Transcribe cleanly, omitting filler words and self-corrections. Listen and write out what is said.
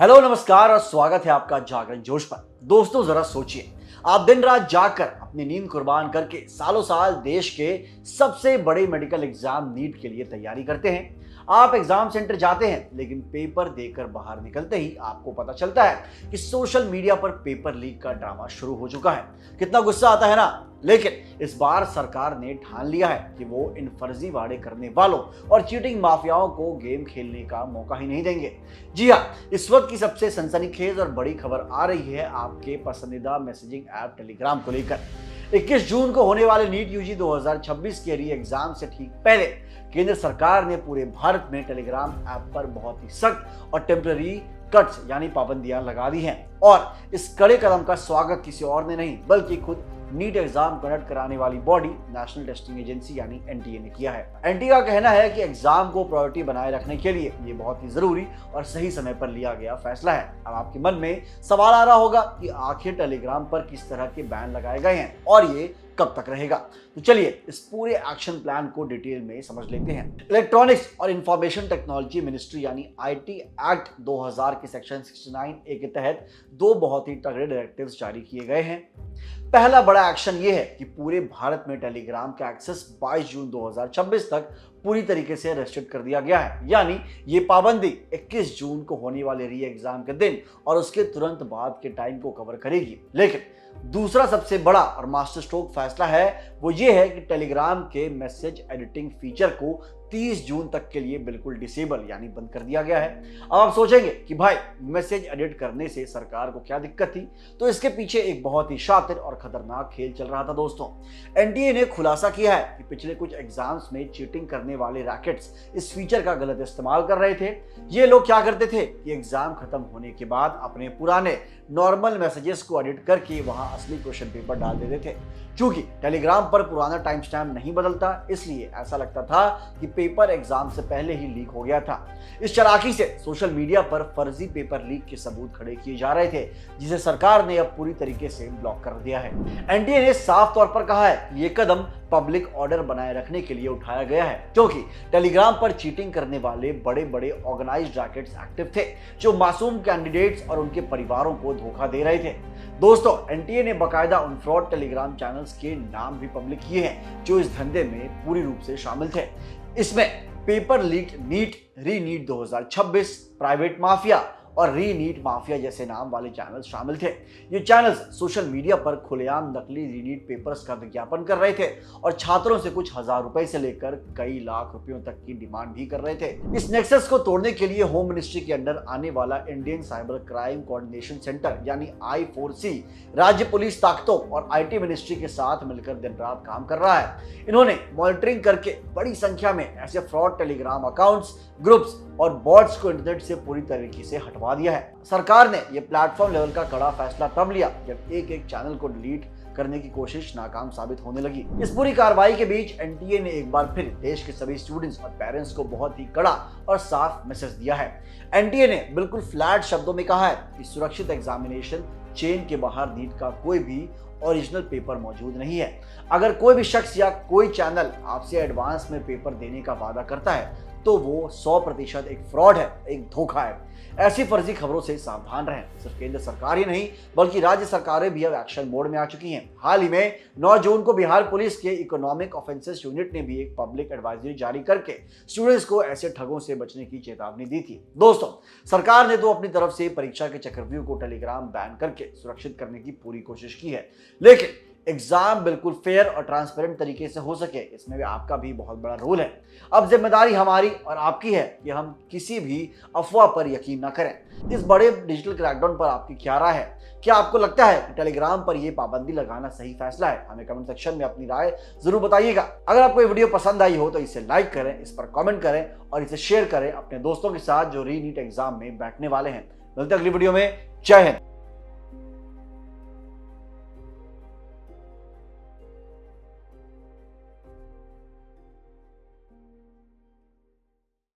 Hello नमस्कार और स्वागत है आपका जागरण जोश पर। दोस्तों जरा सोचिए, आप दिन रात जागकर अपनी नींद कुर्बान करके सालों साल देश के सबसे बड़े मेडिकल एग्जाम नीट के लिए तैयारी करते हैं। आप एग्जाम सेंटर जाते हैं, लेकिन पेपर देकर बाहर निकलते ही आपको पता चलता है कि सोशल मीडिया पर पेपर लीक का ड्रामा शुरू हो चुका है। कितना गुस्सा आता है ना। लेकिन इस बार सरकार ने ठान लिया है कि वो इन फर्जीवाड़े करने वालों और चीटिंग माफियाओं को गेम खेलने का मौका ही नहीं देंगे। जी हाँ, इस वक्त की सबसे सनसनीखेज और बड़ी खबर आ रही है आपके पसंदीदा मैसेजिंग ऐप टेलीग्राम को लेकर। 21 जून को होने वाले नीट यूजी 2026 के री एग्जाम से ठीक पहले केंद्र सरकार ने पूरे भारत में टेलीग्राम ऐप पर बहुत ही सख्त और टेम्पररी कट्स यानी पाबंदियां लगा दी हैं। और इस कड़े कदम का स्वागत किसी और ने नहीं बल्कि खुद नीट एग्जाम कंडक्ट कराने वाली बॉडी नेशनल टेस्टिंग एजेंसी यानी एनटीए ने किया है। एनटीए का कहना है कि एग्जाम को प्रायोरिटी बनाए रखने के लिए ये बहुत ही जरूरी और सही समय पर लिया गया फैसला है। अब आपके मन में सवाल आ रहा होगा कि आखिर टेलीग्राम पर किस तरह के बैन लगाए गए हैं और ये कब तक रहेगा। तो चलिए इस पूरे एक्शन प्लान को डिटेल में समझ लेते हैं। इलेक्ट्रॉनिक्स और इंफॉर्मेशन टेक्नोलॉजी मिनिस्ट्री यानी आईटी एक्ट 2000 के सेक्शन 69A के तहत दो बहुत ही तगड़े डायरेक्टिव्स जारी किए गए हैं। पहला बड़ा एक्शन ये है कि पूरे भारत में टेलीग्राम का एक्सेस 22 जून 2026 तक पूरी तरीके से रेस्ट्रिक्ट कर दिया गया है। यानी ये पाबंदी 21 जून को होने वाले री एग्जाम के दिन और उसके तुरंत बाद के टाइम को कवर करेगी। लेकिन दूसरा सबसे बड़ा और मास्टर स्ट्रोक फैसला है वो ये है कि टेलीग्राम के मैसेज एडिटिंग फीचर को 30 जून तक के लिए बिल्कुल डिसेबल यानी बंद कर दिया गया है। अब आप सोचेंगे कि भाई मैसेज एडिट करने से सरकार को क्या दिक्कत थी, तो इसके पीछे एक बहुत ही शातिर और खतरनाक खेल चल रहा था दोस्तों। एनटीए ने खुलासा किया है कि पिछले कुछ एग्जाम्स में चीटिंग करने वाले रैकेट्स इस फीचर का गलत इस्तेमाल कर रहे थे। ये लोग क्या करते थे कि एग्जाम खत्म होने के बाद अपने पुराने नॉर्मल मैसेजेस को एडिट करके वहां असली क्वेश्चन पेपर डाल देते थे। क्योंकि टेलीग्राम पर पुराना टाइम स्टैम्प नहीं बदलता, इसलिए ऐसा लगता था कि पेपर एग्जाम से पहले ही लीक हो गया था। इस चालाकी से सोशल मीडिया पर फर्जी पेपर लीक के सबूत खड़े किए जा रहे थे, जिसे सरकार ने अब पूरी तरीके से ब्लॉक कर दिया है। एनटीए ने साफ तौर पर कहा है कि ये कदम पब्लिक ऑर्डर बनाए रखने के लिए उठाया गया है, क्योंकि टेलीग्राम पर चीटिंग करने वाले बड़े बड़े ऑर्गेनाइज्ड रैकेट्स एक्टिव थे, जो मासूम कैंडिडेट्स और उनके परिवारों को धोखा दे रहे थे। दोस्तों, एनटीए ने बकायदा उन फ्रॉड टेलीग्राम चैनल्स के नाम भी पब्लिक किए हैं जो इस धंधे में पूरी रूप से शामिल थे। इसमें पेपर लीक नीट, री नीट 2026, प्राइवेट माफिया और री नीट माफिया जैसे नाम वाले चैनल्स शामिल थे। ये चैनल्स सोशल मीडिया पर खुलेआम नकली री नीट पेपर्स का विज्ञापन कर रहे थे और छात्रों से कुछ हजार रुपए से लेकर कई लाख रुपयों तक की डिमांड भी कर रहे थे। इस नेक्सस को तोड़ने के लिए होम मिनिस्ट्री के अंडर आने वाला Indian cyber crime coordination centre यानी I4C राज्य पुलिस ताकतों और आईटी मिनिस्ट्री के साथ मिलकर दिन रात काम कर रहा है। इन्होंने मॉनिटरिंग करके बड़ी संख्या में ऐसे फ्रॉड टेलीग्राम अकाउंट्स, ग्रुप्स और बॉट्स को इंटरनेट से पूरी तरीके से हटवा दिया है। सरकार ने यह प्लेटफॉर्म लेवल का कड़ा फैसला तब लिया जब एक एक चैनल को डिलीट करने की कोशिश नाकाम साबित होने लगी। इस पूरी कार्रवाई के बीच एनटीए ने एक बार फिर देश के सभी स्टूडेंट्स और पेरेंट्स को बहुत ही कड़ा और साफ मैसेज दिया है। एनटीए ने बिल्कुल फ्लैट शब्दों में कहा है कि सुरक्षित एग्जामिनेशन चेन के बाहर नीट का कोई भी ओरिजिनल पेपर मौजूद नहीं है। अगर कोई भी शख्स या कोई चैनल आपसे एडवांस में पेपर देने का वादा करता है तो वो 100% एक फ्रॉड है, एक धोखा है। ऐसी फर्जी खबरों से सावधान रहें। सिर्फ केंद्र सरकार ही नहीं बल्कि राज्य सरकारें भी अब एक्शन मोड में आ चुकी हैं। हाल ही में 9 जून को बिहार पुलिस के इकोनॉमिक ऑफेंसेस यूनिट ने भी एक पब्लिक एडवाइजरी जारी करके स्टूडेंट्स को ऐसे ठगों से बचने की चेतावनी दी थी। दोस्तों, सरकार ने तो अपनी तरफ से परीक्षा के चक्रव्यूह को टेलीग्राम बैन करके सुरक्षित करने की पूरी कोशिश की है, लेकिन एग्जाम बिल्कुल फेयर और ट्रांसपेरेंट तरीके से हो सके, इसमें भी आपका भी बहुत बड़ा रोल है। अब जिम्मेदारी हमारी और आपकी है कि हम किसी भी अफवाह पर यकीन न करें। इस बड़े डिजिटल क्रैकडाउन पर आपकी क्या राय है? क्या आपको लगता है कि टेलीग्राम पर यह पाबंदी लगाना सही फैसला है? हमें कमेंट सेक्शन में अपनी राय जरूर बताइएगा। अगर आपको ये वीडियो पसंद आई हो तो इसे लाइक करें, इस पर कमेंट करें और इसे शेयर करें अपने दोस्तों के साथ जो री नीट एग्जाम में बैठने वाले हैं। मिलते हैं अगली वीडियो में। जय हिंद।